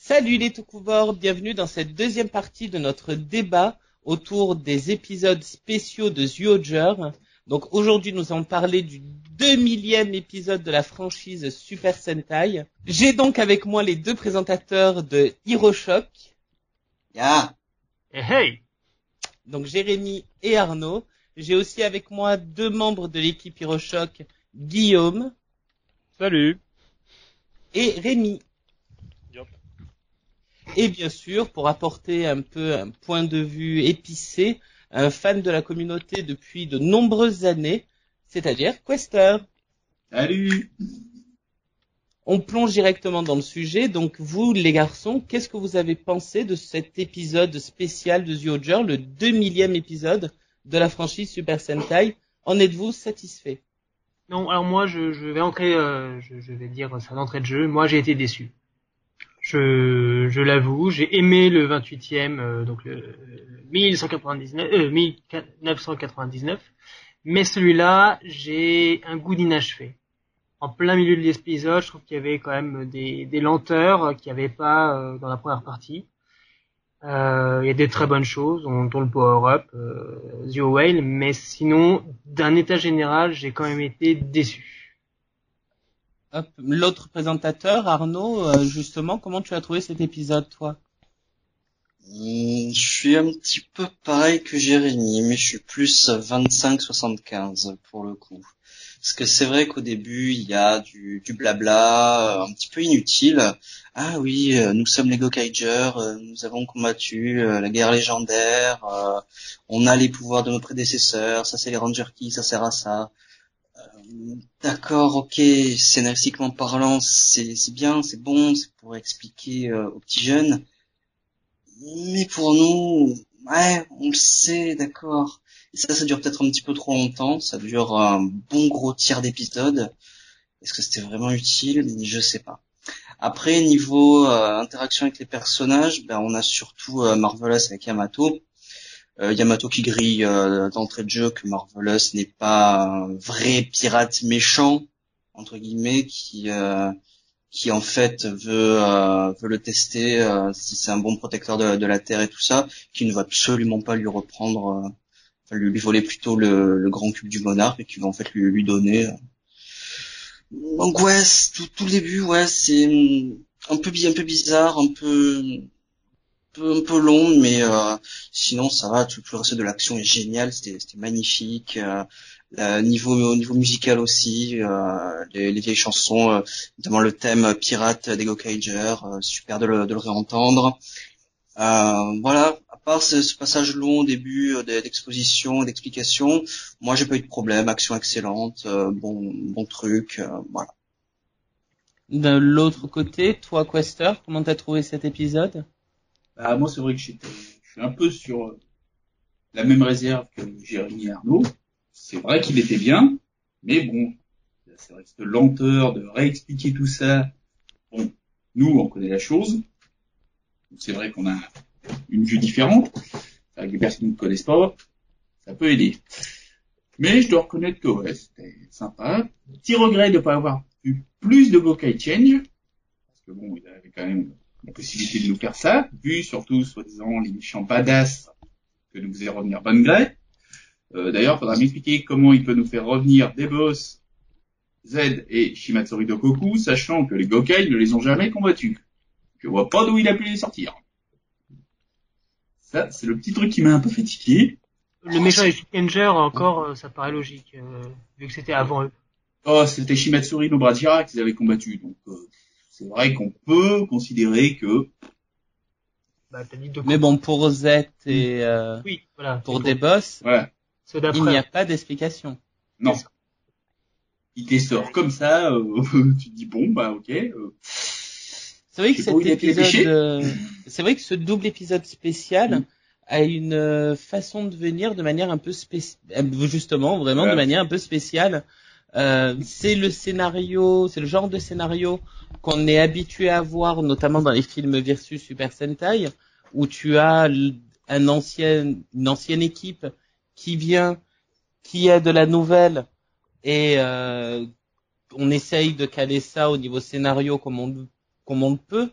Salut les Toukoubords, bienvenue dans cette deuxième partie de notre débat autour des épisodes spéciaux de Zyuohger. Donc aujourd'hui nous allons parler du 2000e épisode de la franchise Super Sentai. J'ai donc avec moi les deux présentateurs de HeroShock. Ya. Hey. Donc Jérémy et Arnaud. J'ai aussi avec moi deux membres de l'équipe HeroShock, Guillaume. Salut. Et Rémi. Yep. Et bien sûr, pour apporter un peu un point de vue épicé, un fan de la communauté depuis de nombreuses années, c'est-à-dire Quester. Salut. On plonge directement dans le sujet. Donc vous, les garçons, qu'est-ce que vous avez pensé de cet épisode spécial de Zyuohger, le 2000e épisode de la franchise Super Sentai? En êtes-vous satisfait? Non, alors moi je vais entrer, je vais dire ça d'entrée de jeu. Moi j'ai été déçu. Je l'avoue, j'ai aimé le 28e, donc le 1999, mais celui-là j'ai un goût d'inachevé. En plein milieu de l'épisode, je trouve qu'il y avait quand même des lenteurs qu'il n'y avait pas dans la première partie. Il y a des très bonnes choses, dont le power-up, Zio Whale, mais sinon, d'un état général, j'ai quand même été déçu. Hop, l'autre présentateur, Arnaud, justement, comment tu as trouvé cet épisode, toi? Je suis un petit peu pareil que Jérémy, mais je suis plus 25-75 pour le coup. Parce que c'est vrai qu'au début, il y a du blabla un petit peu inutile. Ah oui, nous sommes les Gokaigers, nous avons combattu la guerre légendaire, on a les pouvoirs de nos prédécesseurs, ça c'est les Ranger Keys, ça sert à ça. D'accord, ok, scénaristiquement parlant, c'est bien, c'est bon, c'est pour expliquer aux petits jeunes. Mais pour nous, ouais, on le sait, d'accord. Et ça dure peut-être un petit peu trop longtemps. Ça dure un bon gros tiers d'épisode. Est-ce que c'était vraiment utile? Je sais pas. Après, niveau interaction avec les personnages, ben on a surtout Marvelous avec Yamato. Yamato qui grille d'entrée de jeu que Marvelous n'est pas un vrai pirate méchant entre guillemets qui en fait veut le tester si c'est un bon protecteur de la terre et tout ça, qui ne va absolument pas lui reprendre, enfin lui voler plutôt le grand cube du monarque et qui va en fait lui donner. Donc ouais, tout le début, ouais, c'est un peu bizarre, un peu long, mais sinon ça va. Tout le reste de l'action est génial, c'était magnifique. Au niveau musical aussi, les vieilles chansons, notamment le thème pirate des Gokaigers, super de le réentendre. Voilà, à part ce passage long au début d'exposition et d'explication, moi j'ai pas eu de problème, action excellente, bon truc, voilà. De l'autre côté, toi, Quester, comment t'as trouvé cet épisode? Bah, moi, c'est vrai que je suis un peu sur la même réserve que Jérémy et Arnaud. C'est vrai qu'il était bien, mais bon, c'est vrai que cette lenteur de réexpliquer tout ça, bon, nous, on connaît la chose. C'est vrai qu'on a une vue différente, avec des personnes qui ne connaissent pas, ça peut aider. Mais je dois reconnaître que ouais, c'était sympa. Petit regret de ne pas avoir eu plus de Gokai Change, parce que bon, il avait quand même la possibilité de nous faire ça, vu surtout, soi-disant, les méchants badass que nous faisait revenir Van Grey. D'ailleurs, il faudra m'expliquer comment il peut nous faire revenir des boss Z et Shimatsuri Dokoku, sachant que les Gokai ne les ont jamais combattus. Je vois pas d'où il a pu les sortir. Ça, c'est le petit truc qui m'a un peu fatigué. Le méchant et Ranger, encore, ça paraît logique, vu que c'était avant eux. Oh, c'était Shimatsuri no Brajira qu'ils avaient combattu, donc c'est vrai qu'on peut considérer que... Bah, t'as dit Dokoku. Mais bon, pour Z et Oui, voilà. pour des boss, Voilà. Ceux il d'après. n'y a pas d'explication. Non. Il te les sort comme ça, tu te dis bon, bah ok. C'est vrai que Je sais pas où cet il a été les péchés. épisode, c'est vrai que ce double épisode spécial a une façon de venir de manière un peu justement, vraiment de manière un peu spéciale. C'est le scénario, c'est le genre de scénario qu'on est habitué à voir, notamment dans les films versus Super Sentai, où tu as une ancienne équipe qui vient, qui a de la nouvelle, et on essaye de caler ça au niveau scénario comme on le peut.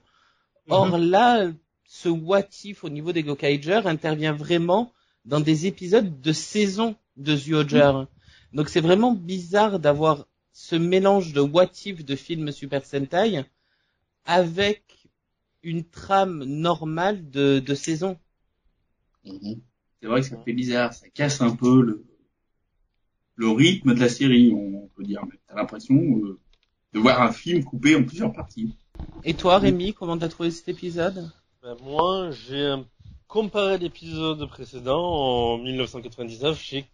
Or là, ce what if au niveau des Gokaiger intervient vraiment dans des épisodes de saison de Zyuohger. Donc c'est vraiment bizarre d'avoir ce mélange de what if de films Super Sentai avec une trame normale de saison. C'est vrai que ça fait bizarre, ça casse un peu le rythme de la série, on peut dire. T'as l'impression de voir un film coupé en plusieurs parties. Et toi, Rémi, comment t'as trouvé cet épisode? Moi, j'ai comparé l'épisode précédent en 1999, j'ai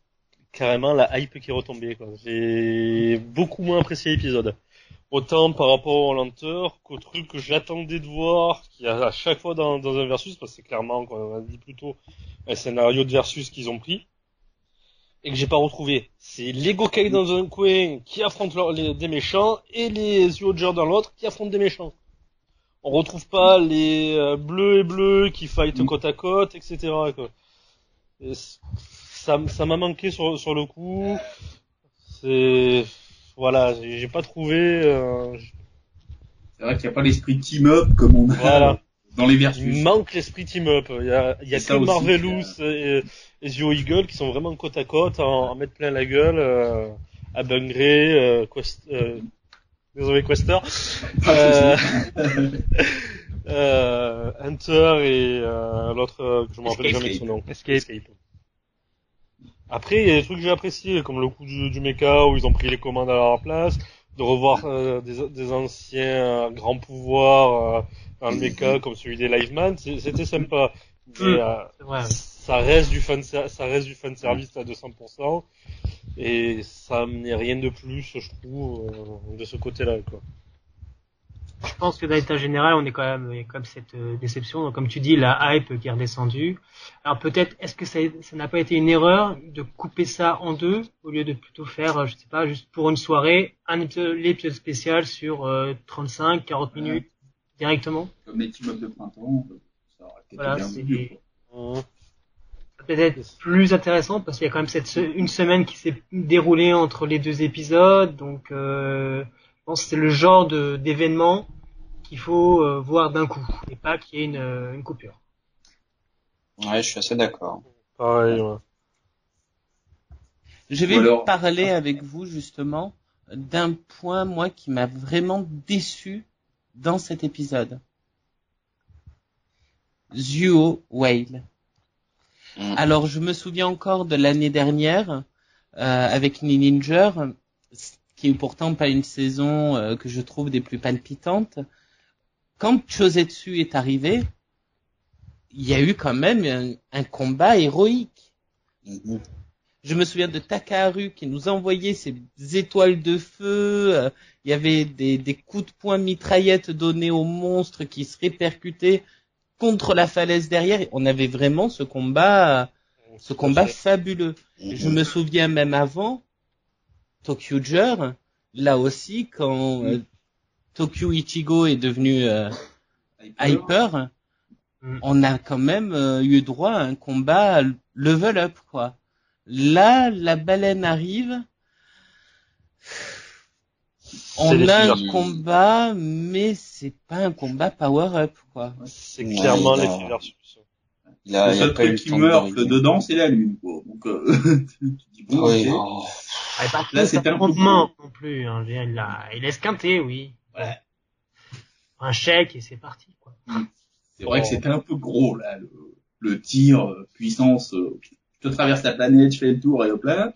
carrément la hype qui est retombée, quoi. J'ai beaucoup moins apprécié l'épisode. Autant par rapport aux lenteurs qu'au truc que j'attendais de voir, qui a à chaque fois dans un versus, parce que c'est clairement, quoi, on a dit plutôt un scénario de versus qu'ils ont pris, et que j'ai pas retrouvé. C'est les Gokai dans un coin qui affrontent des méchants, et les Zyuohger dans l'autre qui affrontent des méchants. On retrouve pas les bleus et bleus qui fightent côte à côte, etc., quoi. Et ça m'a manqué sur le coup. Voilà, j'ai pas trouvé. C'est vrai qu'il n'y a pas l'esprit team-up comme on a dans les versus. Il manque l'esprit team-up. Il y a que Marvelous et Zio Eagle qui sont vraiment côte à côte en mettre plein la gueule à Bungray, désolé Quester, Hunter et l'autre que je me rappelle jamais de son nom. Escape. Après, il y a des trucs que j'ai appréciés, comme le coup du mecha où ils ont pris les commandes à leur place, de revoir des anciens grands pouvoirs dans le mecha comme celui des Liveman, c'était sympa. Mais ça reste du fan service à 200%, et ça n'est rien de plus, je trouve, de ce côté-là, quoi. Je pense que dans l'état général, il y a quand même cette déception. Donc, comme tu dis, la hype qui est redescendue. Alors peut-être, est-ce que ça n'a pas été une erreur de couper ça en deux au lieu de plutôt faire, je sais pas, juste pour une soirée, l'épisode spécial sur 35, 40 minutes directement. Comme les team-up de printemps, ça aurait été voilà, bien mieux, quoi. Ça peut être plus intéressant parce qu'il y a quand même une semaine qui s'est déroulée entre les deux épisodes. Donc, je pense que c'est le genre d'événement qu'il faut voir d'un coup et pas qu'il y ait une coupure. Ouais, je suis assez d'accord. Pareil, ouais. Je vais parler avec vous justement d'un point, moi, qui m'a vraiment déçu dans cet épisode. Zyuo Whale. Alors, je me souviens encore de l'année dernière avec Ninja, qui est pourtant pas une saison que je trouve des plus palpitantes. Quand Chosetsu est arrivé, il y a eu quand même un combat héroïque. Je me souviens de Takaharu qui nous envoyait ses étoiles de feu. Il y avait des coups de poing mitraillettes donnés aux monstres qui se répercutaient contre la falaise derrière. On avait vraiment ce combat fabuleux. Je me souviens même avant Tokyo-Ger, là aussi quand Tokyo Ichigo est devenu Hyper, on a quand même eu droit à un combat level up, quoi. Là, la baleine arrive. On a un combat, mais c'est pas un combat power up, quoi. C'est clairement les fillers. Le seul truc qui meurt dedans, c'est la lune, quoi. Donc, tu dis bon, oui, là, c'est un mouvement non plus, hein. Il est esquinté, oui. Ouais. Un chèque et c'est parti, quoi. C'est vrai que c'était un peu gros, là, le tir, puissance, je traverse la planète, je fais le tour et hop là.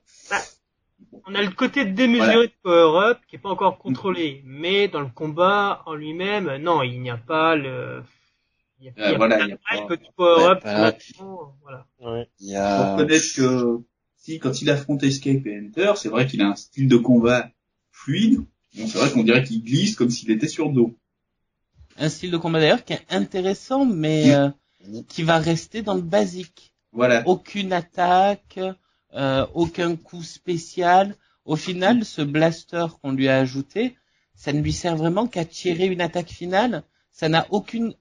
On a le côté démesuré de power-up qui est pas encore contrôlé, mais dans le combat en lui-même, non, il n'y a pas le... Il y a pas de power-up. Voilà. Ouais. Faut reconnaître que si, quand il affronte Escape et Enter, c'est vrai qu'il a un style de combat fluide. Bon, c'est vrai qu'on dirait qu'il glisse comme s'il était sur dos. Un style de combat d'ailleurs qui est intéressant, mais qui va rester dans le basique. Voilà. Aucune attaque, aucun coup spécial. Au final, ce blaster qu'on lui a ajouté, ça ne lui sert vraiment qu'à tirer une attaque finale. Ça n'a aucune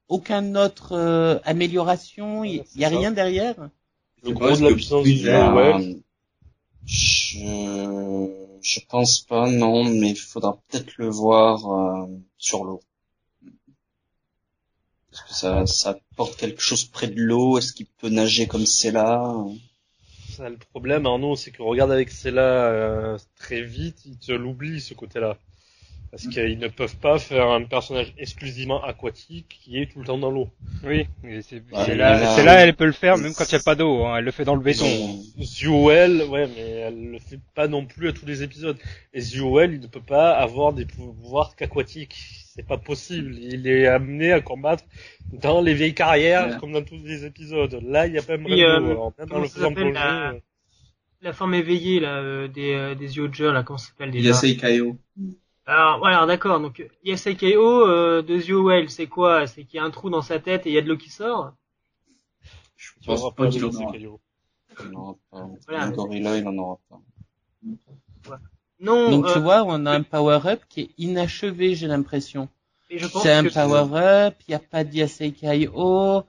autre amélioration. Il y a rien derrière. Le gros de la puissance du jeu, ouais. Je pense pas, non, mais il faudra peut-être le voir sur l'eau. Est-ce que ça porte quelque chose près de l'eau? Est-ce qu'il peut nager comme c'est là? Ça, le problème, Arnaud, c'est que regarde avec Cella très vite, ils te l'oublient ce côté-là. Parce qu'ils ne peuvent pas faire un personnage exclusivement aquatique qui est tout le temps dans l'eau. Oui, mais c'est Ouais, là, elle peut le faire même quand il n'y a pas d'eau, hein, elle le fait dans le béton. Zuel, ouais, mais elle le fait pas non plus à tous les épisodes. Et Zuel, il ne peut pas avoir des pouvoirs qu'aquatiques. C'est pas possible. Il est amené à combattre dans les vieilles carrières, comme dans tous les épisodes. Là, il y a pas même Oui, Alors, même dans le faisant s'appelle plongée. la forme éveillée, là, des Zyuohger, là, comment ça s'appelle déjà? Yasei Kaio. Alors, voilà, d'accord. Donc, Yasei Kaio, de Zyuohel, c'est quoi? C'est qu'il y a un trou dans sa tête et il y a de l'eau qui sort? Je Tu auras pense pas pas de qu'il en Yasei aura. Kaio. Il n'en aura pas. Voilà. Le gorilla, il en aura pas. Non, Donc tu vois, on a un power-up qui est inachevé, j'ai l'impression. et je pense C'est un que power-up, il n'y a pas de Yasei Kaio.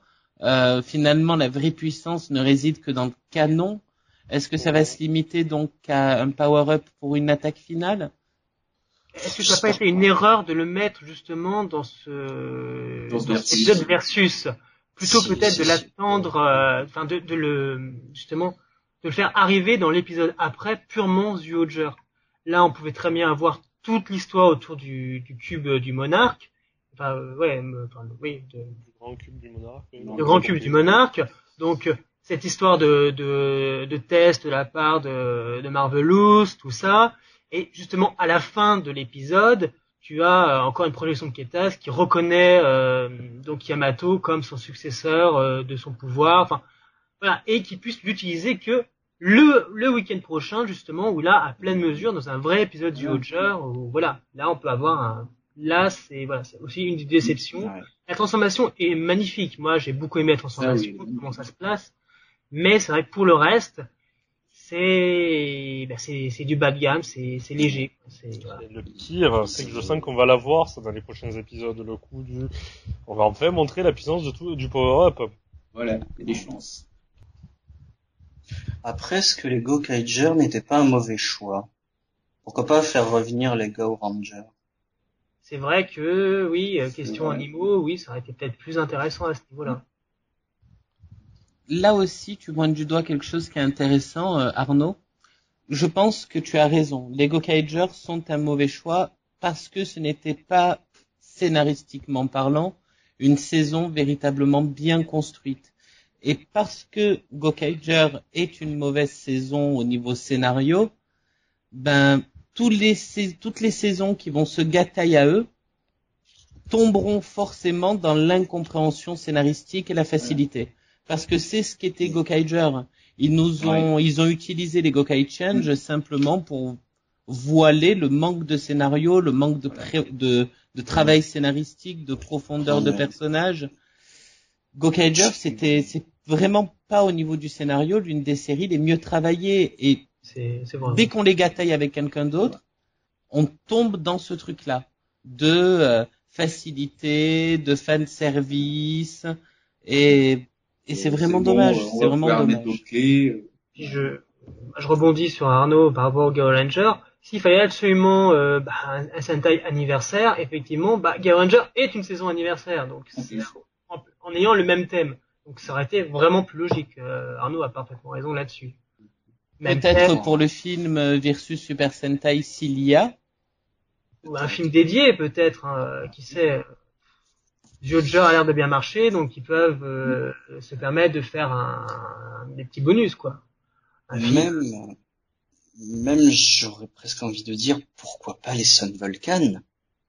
Finalement, la vraie puissance ne réside que dans le canon. Est-ce que ça va se limiter donc à un power-up pour une attaque finale? est-ce que ça n'a pas été une erreur de le mettre justement dans cet épisode versus, plutôt peut-être de l'attendre, enfin de le justement de le faire arriver dans l'épisode après purement Zyuohger. Là, on pouvait très bien avoir toute l'histoire autour du cube du monarque, enfin oui, Le grand cube du monarque. le grand cube du monarque. Donc cette histoire de test de la part de Marvelous, tout ça. Et justement, à la fin de l'épisode, tu as encore une projection de Ketas qui reconnaît donc Yamato comme son successeur de son pouvoir, enfin voilà, et qui puisse l'utiliser que le week-end prochain justement, où là à pleine mesure dans un vrai épisode du Zyuohger, où voilà, là on peut avoir c'est aussi une déception. Ouais. La transformation est magnifique. Moi, j'ai beaucoup aimé la transformation, comment ça se place, mais c'est vrai que pour le reste, c'est du bas de gamme, c'est léger. Voilà. Et le pire, c'est que je sens qu'on va la voir, ça, dans les prochains épisodes, le coup on va enfin montrer la puissance du power-up. Voilà, il y a des chances. Après, est-ce que les Gokaiger n'étaient pas un mauvais choix? Pourquoi pas faire revenir les Go Rangers? C'est vrai que, oui, question vrai. animaux, oui, ça aurait été peut-être plus intéressant à ce niveau-là. Là aussi, tu pointes du doigt quelque chose qui est intéressant, Arnaud. Je pense que tu as raison. Les Gokaiger sont un mauvais choix parce que ce n'était pas, scénaristiquement parlant, une saison véritablement bien construite. Et parce que Gokaiger est une mauvaise saison au niveau scénario, toutes les saisons qui vont se gâter à eux tomberont forcément dans l'incompréhension scénaristique et la facilité. Parce que c'est ce qu'était Gokaiger. Ils ont utilisé les Gokai Change simplement pour voiler le manque de scénario, le manque de travail scénaristique, de profondeur de personnage. Gokaiger, c'est vraiment pas au niveau du scénario l'une des séries les mieux travaillées, et C'est vrai. dès qu'on les gâteille avec quelqu'un d'autre, on tombe dans ce truc-là de facilité, de fan service, et c'est vraiment dommage. C'est vraiment dommage. Puis je rebondis sur Arnaud par rapport au Garo Ranger. S'il fallait absolument un Sentai anniversaire, effectivement, Garo Ranger est une saison anniversaire, donc en ayant le même thème. Donc ça aurait été vraiment plus logique. Arnaud a parfaitement raison là-dessus. Peut-être pour le film versus Super Sentai s'il y a. Ou un film dédié peut-être, qui sait. Zyuohger a l'air de bien marcher, donc ils peuvent se permettre de faire des petits bonus, quoi. Même j'aurais presque envie de dire pourquoi pas les Sun Vulcan.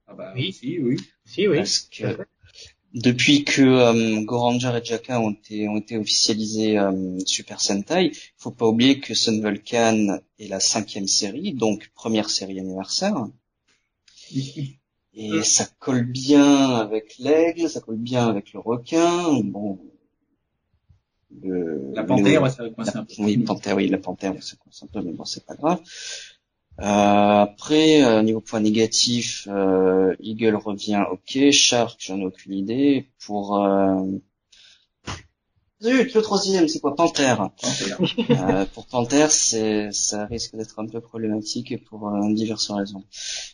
Ah bah Oui. si, oui. Si, oui. Parce que depuis que Goranger et Jaka ont été officialisés Super Sentai, faut pas oublier que Sun Vulcan est la 5e série, donc première série anniversaire. Et ça colle bien avec l'aigle, ça colle bien avec le requin. Bon, La panthère va se faire coincer un peu. La panthère va se coincer un peu, mais bon, c'est pas grave. Après, niveau point négatif, Eagle revient, ok. Shark, j'en ai aucune idée. Pour zut, le 3e, c'est quoi? Panthère. Pour Panthère, ça risque d'être un peu problématique pour diverses raisons.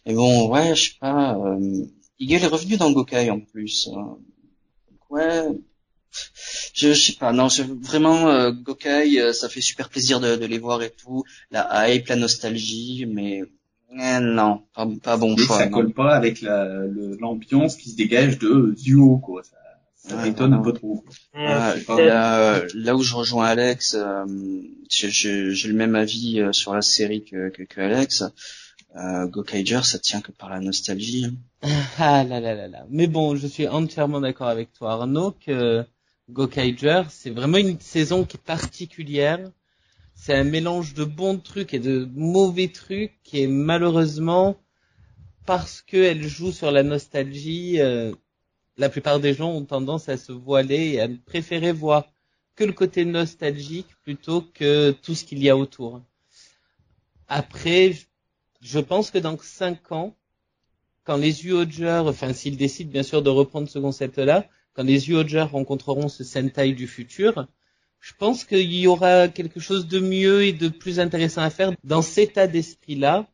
Mais bon, ouais, je sais pas. Eagle est revenu dans Gokai en plus. Ouais. Je sais pas, non, vraiment, Gokai, ça fait super plaisir de les voir et tout. La hype, la nostalgie, mais non, pas bon Mais choix. ça non. colle pas avec l'ambiance qui se dégage de Duo, quoi. Ça Ouais, m'étonne un voilà. peu trop. Voilà, je sais pas. là où je rejoins Alex, j'ai le même avis sur la série que Alex. Gokaiger, ça tient que par la nostalgie. Ah là là là là. Mais bon, je suis entièrement d'accord avec toi, Arnaud, que Gokaiger, c'est vraiment une saison qui est particulière. C'est un mélange de bons trucs et de mauvais trucs qui est malheureusement, parce qu'elle joue sur la nostalgie, la plupart des gens ont tendance à se voiler et à préférer voir que le côté nostalgique plutôt que tout ce qu'il y a autour. Après, je pense que dans 5 ans, quand les Zyuohger, enfin s'ils décident bien sûr de reprendre ce concept-là, quand les Zyuohger rencontreront ce Sentai du futur, je pense qu'il y aura quelque chose de mieux et de plus intéressant à faire dans cet état d'esprit-là,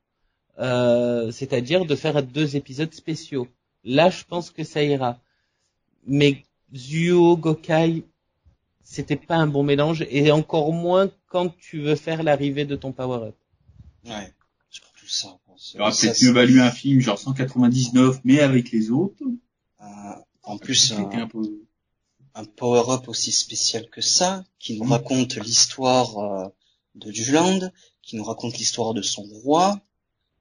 c'est-à-dire de faire 2 épisodes spéciaux. Là, je pense que ça ira. Mais Zyuo, Gokai, c'était pas un bon mélange, et encore moins quand tu veux faire l'arrivée de ton power-up. Ouais, surtout ça. Il aurait peut-être mieux valu un film genre 199, mais avec les autres. En plus, un peu... un power-up aussi spécial que ça, qui nous raconte l'histoire de Juland, qui nous raconte l'histoire de son roi,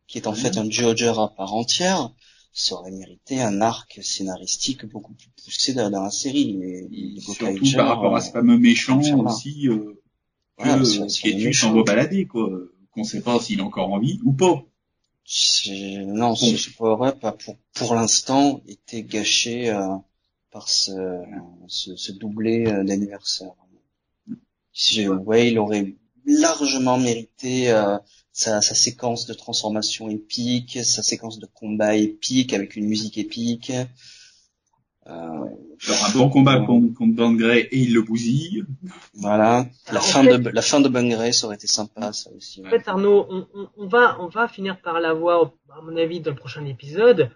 qui est en fait un Zyuohger à part entière, ça aurait mérité un arc scénaristique beaucoup plus poussé dans la série. Et surtout par rapport à ce fameux méchant aussi, que Ketu s'en va balader, quoi. Qu'on sait pas s'il a encore envie ou pas. Non, ce power-up a pour l'instant été gâché par ce doublé d'anniversaire. Il aurait largement mérité sa séquence de transformation épique, sa séquence de combat épique avec une musique épique. Alors un bon combat contre Bangray et il le bousille. Voilà. La fin de Bangray, ça aurait été sympa, ça aussi. En fait, Arnaud, on va finir par l'avoir, à mon avis, dans le prochain épisode,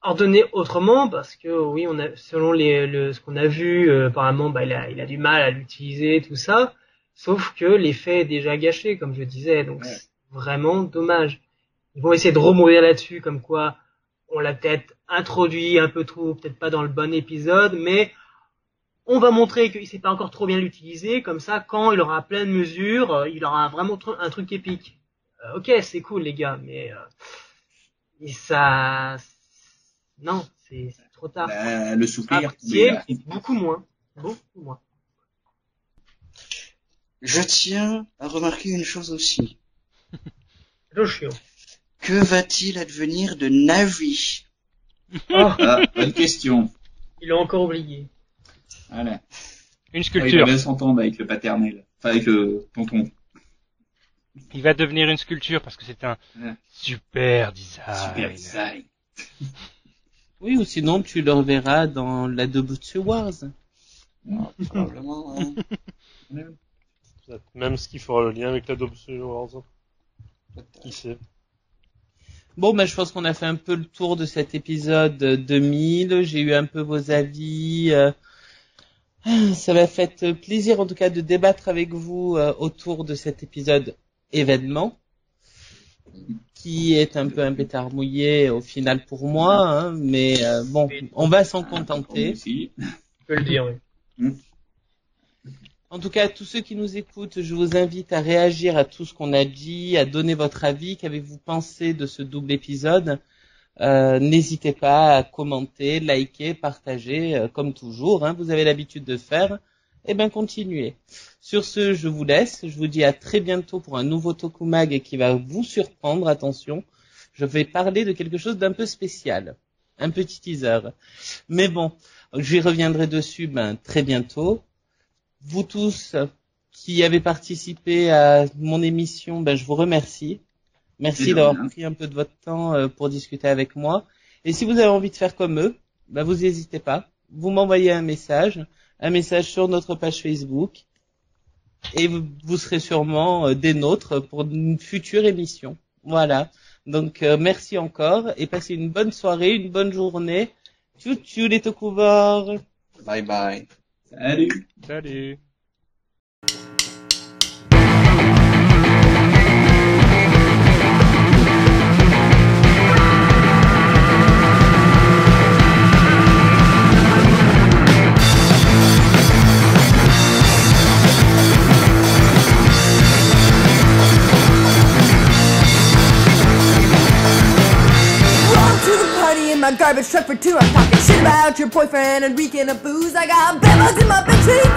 ordonné autrement, parce que oui, selon ce qu'on a vu, apparemment, il a du mal à l'utiliser, tout ça. Sauf que l'effet est déjà gâché, comme je disais, donc c'est vraiment dommage. Ils vont essayer de remourir là-dessus, comme quoi on l'a peut-être introduit un peu trop, peut-être pas dans le bon épisode, mais on va montrer qu'il sait pas encore trop bien l'utiliser, comme ça, quand il aura plein de mesures, il aura vraiment un truc épique. Ok, c'est cool les gars, mais ça, non, c'est trop tard. Le soupir, beaucoup moins. Je tiens à remarquer une chose aussi. Lochio. Que va-t-il advenir de Navi? Bonne question. Il a encore oublié. Voilà. Une sculpture. Il va s'entendre avec le paternel. Enfin, avec le tonton. Il va devenir une sculpture parce que c'est un super design. Oui, ou sinon tu le reverras dans la Dobutsu Wars. Probablement, hein. Même ce qui fera le lien avec la Dobutsu Wars. Qui sait. Bon, je pense qu'on a fait un peu le tour de cet épisode 2000. J'ai eu un peu vos avis. Ça m'a fait plaisir, en tout cas, de débattre avec vous autour de cet épisode événement, qui est un peu un pétard mouillé au final pour moi, hein, mais bon, on va s'en contenter. Je peux le dire, oui. En tout cas, tous ceux qui nous écoutent, je vous invite à réagir à tout ce qu'on a dit, à donner votre avis. Qu'avez-vous pensé de ce double épisode? N'hésitez pas à commenter, liker, partager, comme toujours, hein, vous avez l'habitude de faire. Continuez. Sur ce, je vous laisse. Je vous dis à très bientôt pour un nouveau Tokumag qui va vous surprendre. Attention, je vais parler de quelque chose d'un peu spécial. Un petit teaser. Mais bon, j'y reviendrai dessus très bientôt. Vous tous qui avez participé à mon émission, je vous remercie. Merci d'avoir pris un peu de votre temps pour discuter avec moi. Et si vous avez envie de faire comme eux, vous n'hésitez pas. Vous m'envoyez un message sur notre page Facebook, et vous serez sûrement des nôtres pour une future émission. Voilà. Donc merci encore et passez une bonne soirée, une bonne journée. Tchou tchou les Tokubar. Bye bye. Salut. Salut. My garbage truck for two. I'm talking shit about your boyfriend and reeking of booze. I got bevels in my backseat.